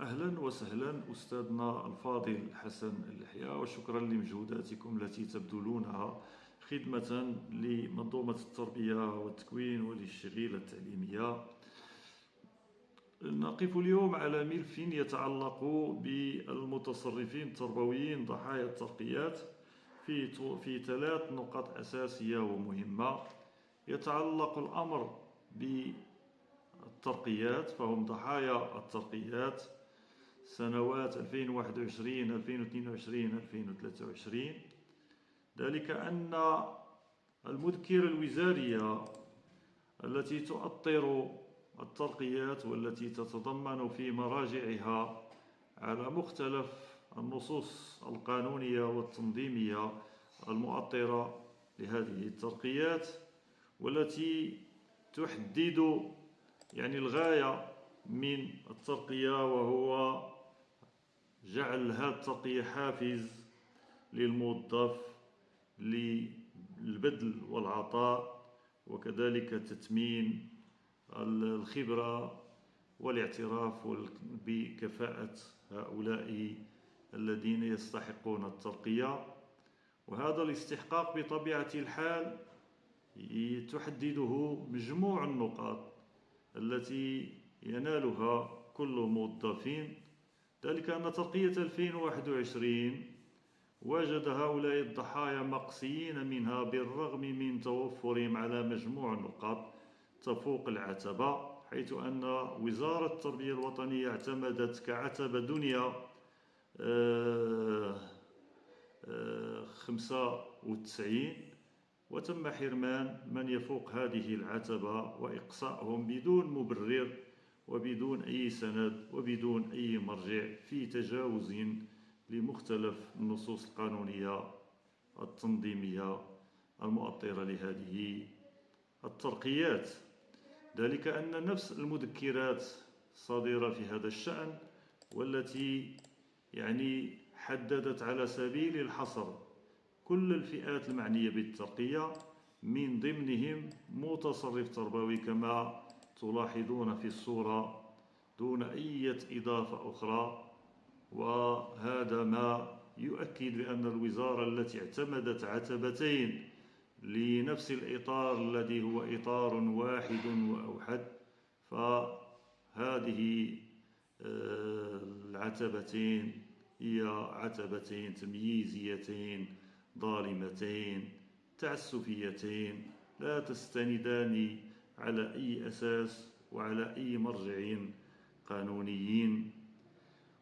أهلا وسهلا أستاذنا الفاضل حسن اليحيى، وشكرا لمجهوداتكم التي تبذلونها خدمة لمنظومة التربية والتكوين وللشغيلة التعليمية. نقف اليوم على ملف يتعلق بالمتصرفين التربويين ضحايا الترقيات في 3 نقاط أساسية ومهمة. يتعلق الأمر بالترقيات، فهم ضحايا الترقيات سنوات 2021 2022 2023. ذلك أن المذكرة الوزارية التي تؤطر الترقيات والتي تتضمن في مراجعها على مختلف النصوص القانونية والتنظيمية المؤطرة لهذه الترقيات، والتي تحدد الغاية من الترقية، وهو جعل هذه الترقية حافز للموظف للبذل والعطاء، وكذلك تثمين الخبرة والاعتراف بكفاءة هؤلاء الذين يستحقون الترقية. وهذا الاستحقاق بطبيعة الحال تحدده مجموع النقاط التي ينالها كل موظف. ذلك أن ترقية 2021 وجد هؤلاء الضحايا مقصيين منها بالرغم من توفرهم على مجموع نقاط تفوق العتبة، حيث أن وزارة التربية الوطنية اعتمدت كعتبة دنيا 95، وتم حرمان من يفوق هذه العتبة وإقصائهم بدون مبرر وبدون أي سند وبدون أي مرجع، في تجاوز لمختلف النصوص القانونية التنظيمية المؤطرة لهذه الترقيات. ذلك أن نفس المذكرات الصادرة في هذا الشأن، والتي حددت على سبيل الحصر كل الفئات المعنية بالترقية، من ضمنهم متصرف تربوي كما تلاحظون في الصورة دون أي إضافة أخرى. وهذا ما يؤكد بأن الوزارة التي اعتمدت عتبتين لنفس الإطار الذي هو إطار واحد وأوحد، فهذه العتبتين هي عتبتين تمييزيتين ظالمتين تعسفيتين لا تستندان على أي أساس وعلى أي مرجع قانوني.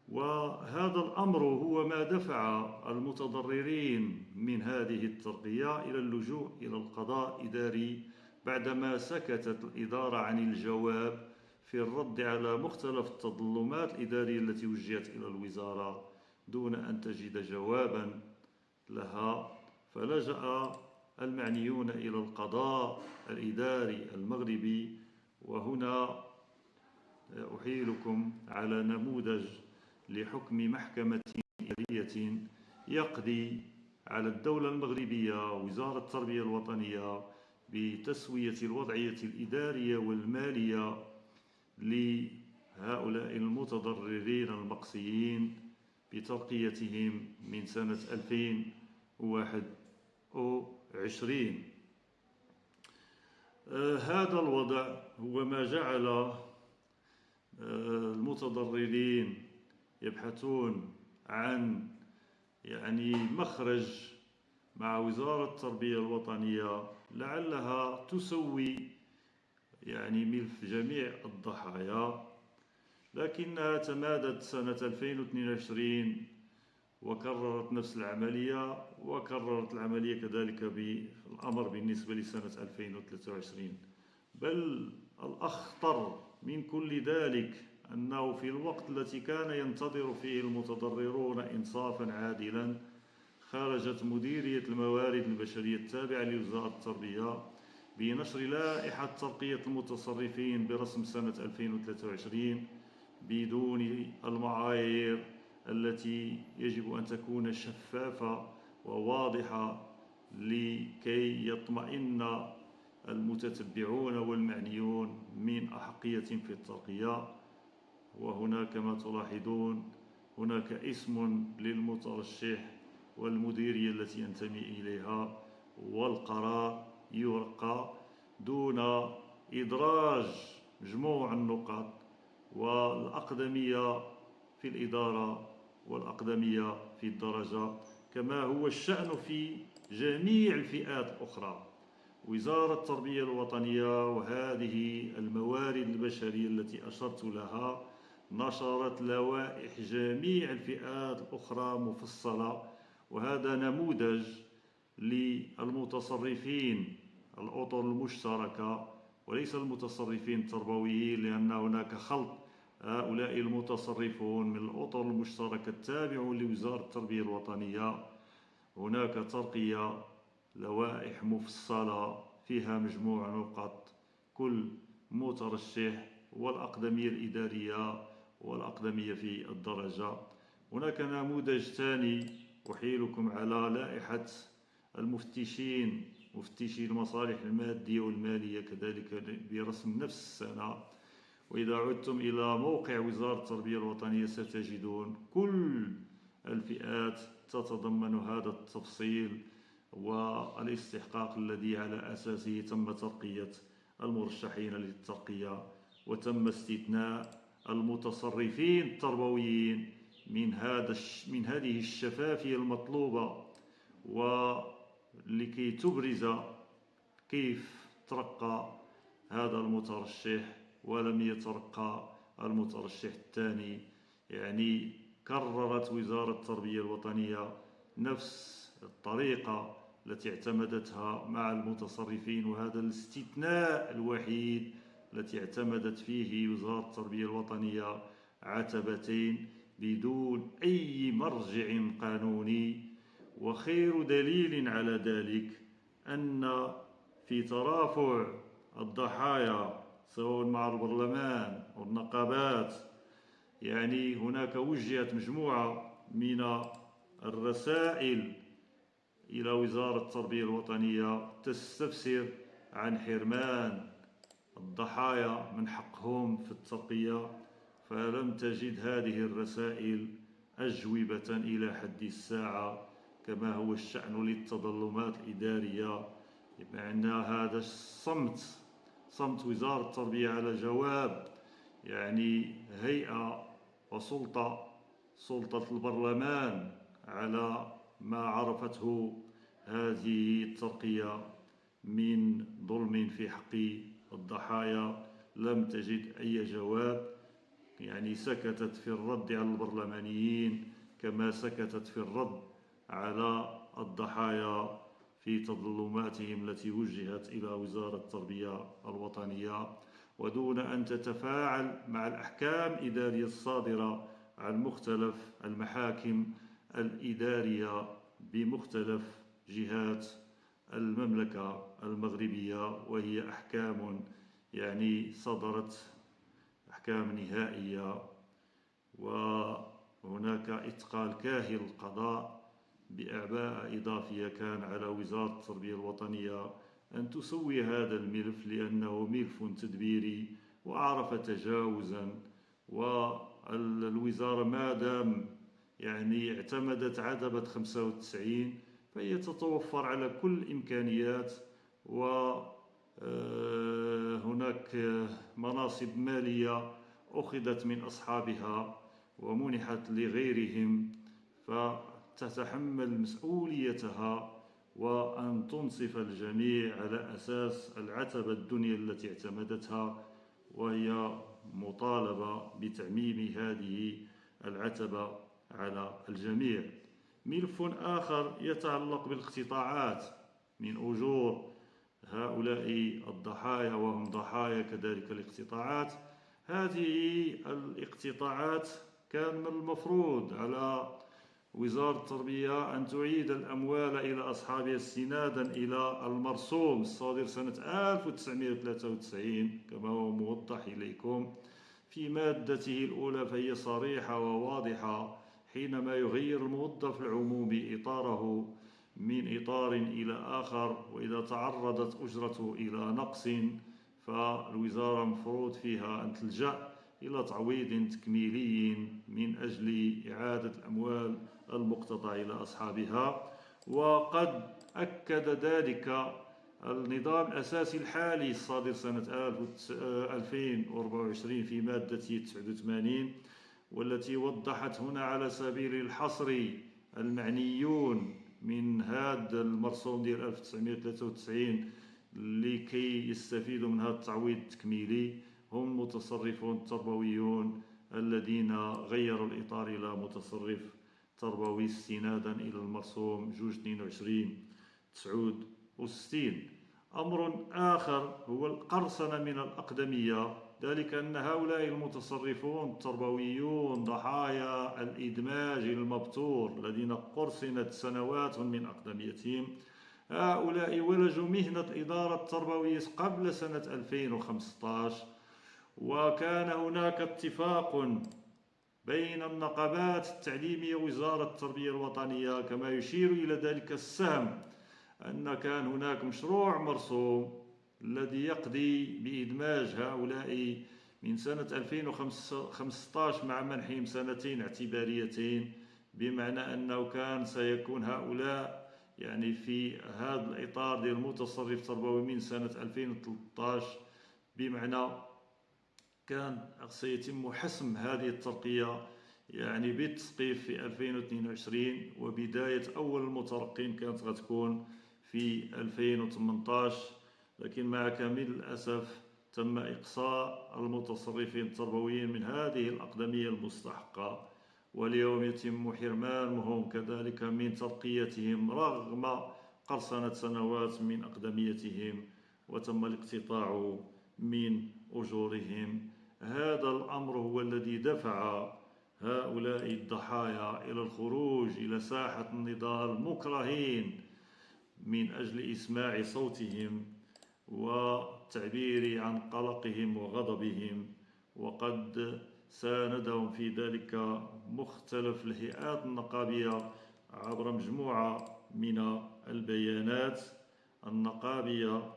وهذا الأمر هو ما دفع المتضررين من هذه الترقية إلى اللجوء إلى القضاء الإداري بعدما سكتت الإدارة عن الجواب في الرد على مختلف التظلمات الإدارية التي وجهت إلى الوزارة دون أن تجد جوابا لها. فلجأ المعنيون إلى القضاء الإداري المغربي، وهنا أحيلكم على نموذج لحكم محكمة إدارية يقضي على الدولة المغربية وزارة التربية الوطنية بتسوية الوضعية الإدارية والمالية لهؤلاء المتضررين المقصيين بترقيتهم من سنة 2021. هذا الوضع هو ما جعل المتضررين يبحثون عن مخرج مع وزارة التربية الوطنية لعلها تسوي ملف جميع الضحايا، لكنها تمادت سنة 2022 وكررت نفس العملية، وكررت العملية كذلك بالأمر بالنسبة لسنة 2023. بل الأخطر من كل ذلك أنه في الوقت الذي كان ينتظر فيه المتضررون إنصافا عادلا، خرجت مديرية الموارد البشرية التابعة لوزارة التربية بنشر لائحة ترقية المتصرفين برسم سنة 2023 بدون المعايير التي يجب أن تكون شفافة وواضحة لكي يطمئن المتتبعون والمعنيون من أحقية في الترقية. وهنا كما تلاحظون هناك اسم للمترشح والمديرية التي ينتمي إليها، والقرار يرقى دون إدراج مجموع النقط والأقدمية في الإدارة والأقدمية في الدرجة، كما هو الشأن في جميع الفئات الأخرى. وزارة التربية الوطنية وهذه الموارد البشرية التي أشرت لها نشرت لوائح جميع الفئات الأخرى مفصلة، وهذا نموذج للمتصرفين الأطر المشتركة وليس المتصرفين التربويين، لأن هناك خلط. هؤلاء المتصرفون من الأطر المشتركة التابعة لوزارة التربية الوطنية، هناك ترقية لوائح مفصلة فيها مجموع نقط كل مترشح والأقدمية الإدارية والأقدمية في الدرجة. هناك نموذج ثاني أحيلكم على لائحة المفتشين، مفتشي المصالح المادية والمالية كذلك برسم نفس السنة. وإذا عدتم إلى موقع وزارة التربية الوطنية ستجدون كل الفئات تتضمن هذا التفصيل والاستحقاق الذي على أساسه تم ترقية المرشحين للترقية، وتم استثناء المتصرفين التربويين من هذه الشفافية المطلوبة، ولكي تبرز كيف ترقى هذا المترشح ولم يترقى المترشح الثاني. يعني كررت وزارة التربية الوطنية نفس الطريقة التي اعتمدتها مع المتصرفين، وهذا الاستثناء الوحيد التي اعتمدت فيه وزارة التربية الوطنية عتبتين بدون أي مرجع قانوني. وخير دليل على ذلك أن في ترافع الضحايا سواء مع البرلمان والنقابات، يعني هناك وجهت مجموعة من الرسائل إلى وزارة التربية الوطنية تستفسر عن حرمان الضحايا من حقهم في الترقية، فلم تجد هذه الرسائل أجوبة إلى حد الساعة، كما هو الشأن للتظلمات الإدارية. بمعنى هذا صمت وزارة التربية على جواب يعني هيئة سلطة البرلمان على ما عرفته هذه الترقية من ظلم في حق الضحايا، لم تجد أي جواب. يعني سكتت في الرد على البرلمانيين كما سكتت في الرد على الضحايا في تظلماتهم التي وجهت إلى وزارة التربية الوطنية، ودون أن تتفاعل مع الأحكام الإدارية الصادرة عن مختلف المحاكم الإدارية بمختلف جهات المملكة المغربية، وهي أحكام يعني صدرت أحكام نهائية. وهناك إثقال كاهل القضاء بأعباء إضافية كان على وزارة التربية الوطنية أن تسوي هذا الملف، لأنه ملف تدبيري وعرف تجاوزا. والوزارة ما دام يعني اعتمدت عتبة 95 فهي تتوفر على كل الإمكانيات، وهناك مناصب مالية أخذت من أصحابها ومنحت لغيرهم، فتتحمل مسؤوليتها وأن تنصف الجميع على أساس العتبة الدنيا التي اعتمدتها، وهي مطالبة بتعميم هذه العتبة على الجميع. ملف آخر يتعلق بالاقتطاعات من أجور هؤلاء الضحايا، وهم ضحايا كذلك الاقتطاعات. هذه الاقتطاعات كان من المفروض على وزارة التربية أن تعيد الأموال إلى أصحابها استنادا إلى المرسوم الصادر سنة 1993 كما هو موضح إليكم في مادته الأولى، فهي صريحة وواضحة. حينما يغير الموظف العمومي إطاره من إطار إلى آخر، وإذا تعرضت أجرته إلى نقص، فالوزارة مفروض فيها أن تلجأ إلى تعويض تكميلي من أجل إعادة الأموال المقتطعة إلى أصحابها. وقد أكد ذلك النظام الأساسي الحالي الصادر سنة 2024 في مادة 89، والتي وضحت هنا على سبيل الحصر المعنيون من هذا المرسوم ديال 1993 لكي يستفيدوا من هذا التعويض التكميلي هم المتصرفون التربويون الذين غيروا الإطار إلى متصرف تربوي استنادا إلى المرسوم 2/22/69. أمر آخر هو القرصنة من الأقدمية، ذلك أن هؤلاء المتصرفون التربويون ضحايا الإدماج المبتور الذين قرصنت سنوات من أقدميتهم. هؤلاء ولجوا مهنة الإدارة التربوية قبل سنة 2015، وكان هناك اتفاق بين النقابات التعليمية ووزارة التربية الوطنية، كما يشير إلى ذلك السهم أن كان هناك مشروع مرسوم الذي يقضي بإدماج هؤلاء من سنة 2015 مع منحهم سنتين اعتباريتين، بمعنى أنه كان سيكون هؤلاء يعني في هذا الإطار ديال المتصرف التربوي من سنة 2013، بمعنى كان سيتم حسم هذه الترقية يعني بالتسقيف في 2022، وبداية أول المترقين كانت غتكون في 2018. لكن مع كامل الأسف تم إقصاء المتصرفين التربويين من هذه الأقدمية المستحقة، واليوم يتم حرمانهم كذلك من ترقيتهم رغم قرصنة سنوات من أقدميتهم، وتم الاقتطاع من أجورهم. هذا الأمر هو الذي دفع هؤلاء الضحايا إلى الخروج إلى ساحة النضال مكرهين من أجل إسماع صوتهم والتعبير عن قلقهم وغضبهم. وقد ساندهم في ذلك مختلف الهيئات النقابية عبر مجموعة من البيانات النقابية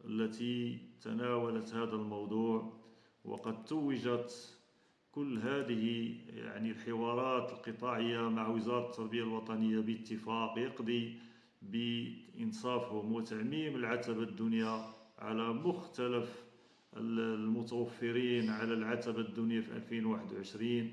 التي تناولت هذا الموضوع. وقد توجت كل هذه يعني الحوارات القطاعية مع وزارة التربية الوطنية باتفاق يقضي بإنصافهم وتعميم العتبة الدنيا على مختلف المتوفرين على العتبة الدنيا في 2021،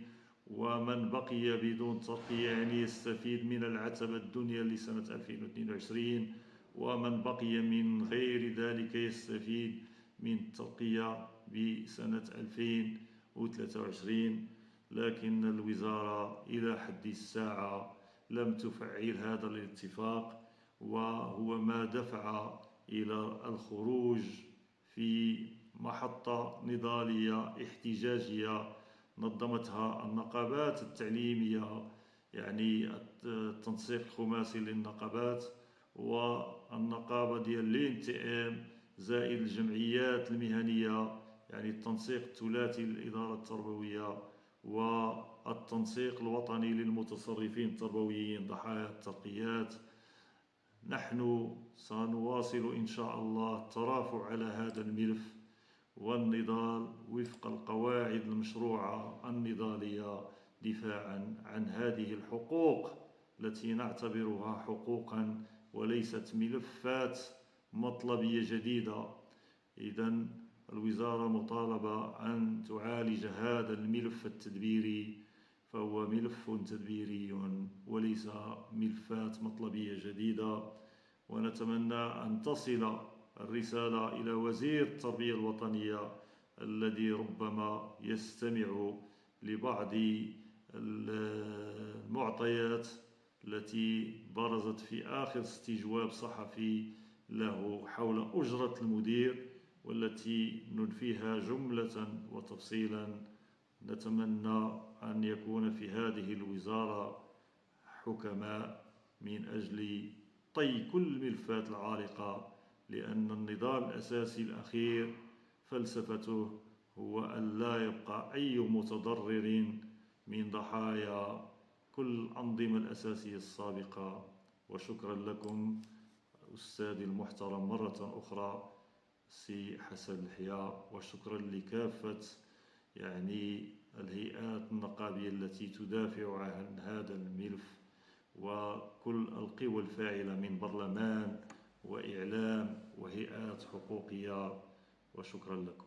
ومن بقي بدون ترقية يعني يستفيد من العتبة الدنيا لسنة 2022، ومن بقي من غير ذلك يستفيد من الترقية بسنة 2023. لكن الوزارة إلى حد الساعة لم تفعل هذا الاتفاق، وهو ما دفع إلى الخروج في محطة نضالية احتجاجية نظمتها النقابات التعليمية، يعني التنسيق الخماسي للنقابات والنقابة ديال الانتئام زائد الجمعيات المهنية، يعني التنسيق الثلاثي للإدارة التربوية والتنسيق الوطني للمتصرفين التربويين ضحايا الترقيات. نحن سنواصل إن شاء الله الترافع على هذا الملف والنضال وفق القواعد المشروعة النضالية دفاعا عن هذه الحقوق التي نعتبرها حقوقا وليست ملفات مطلبية جديدة. إذن الوزارة مطالبة أن تعالج هذا الملف التدبيري، فهو ملف تدبيري وليس ملفات مطلبية جديدة. ونتمنى أن تصل الرسالة إلى وزير التربية الوطنية الذي ربما يستمع لبعض المعطيات التي برزت في آخر استجواب صحفي له حول أجرة المدير، والتي ننفيها جملة وتفصيلا. نتمنى أن يكون في هذه الوزارة حكماء من أجل طي كل الملفات العالقة، لأن النضال الأساسي الأخير فلسفته هو أن لا يبقى أي متضرر من ضحايا كل الأنظمة الأساسية السابقة. وشكرا لكم أستاذي المحترم مرة أخرى سي حسن الحيا، وشكرا لكافة يعني الهيئات النقابية التي تدافع عن هذا الملف، وكل القوى الفاعلة من برلمان وإعلام وهيئات حقوقية. وشكرا لكم.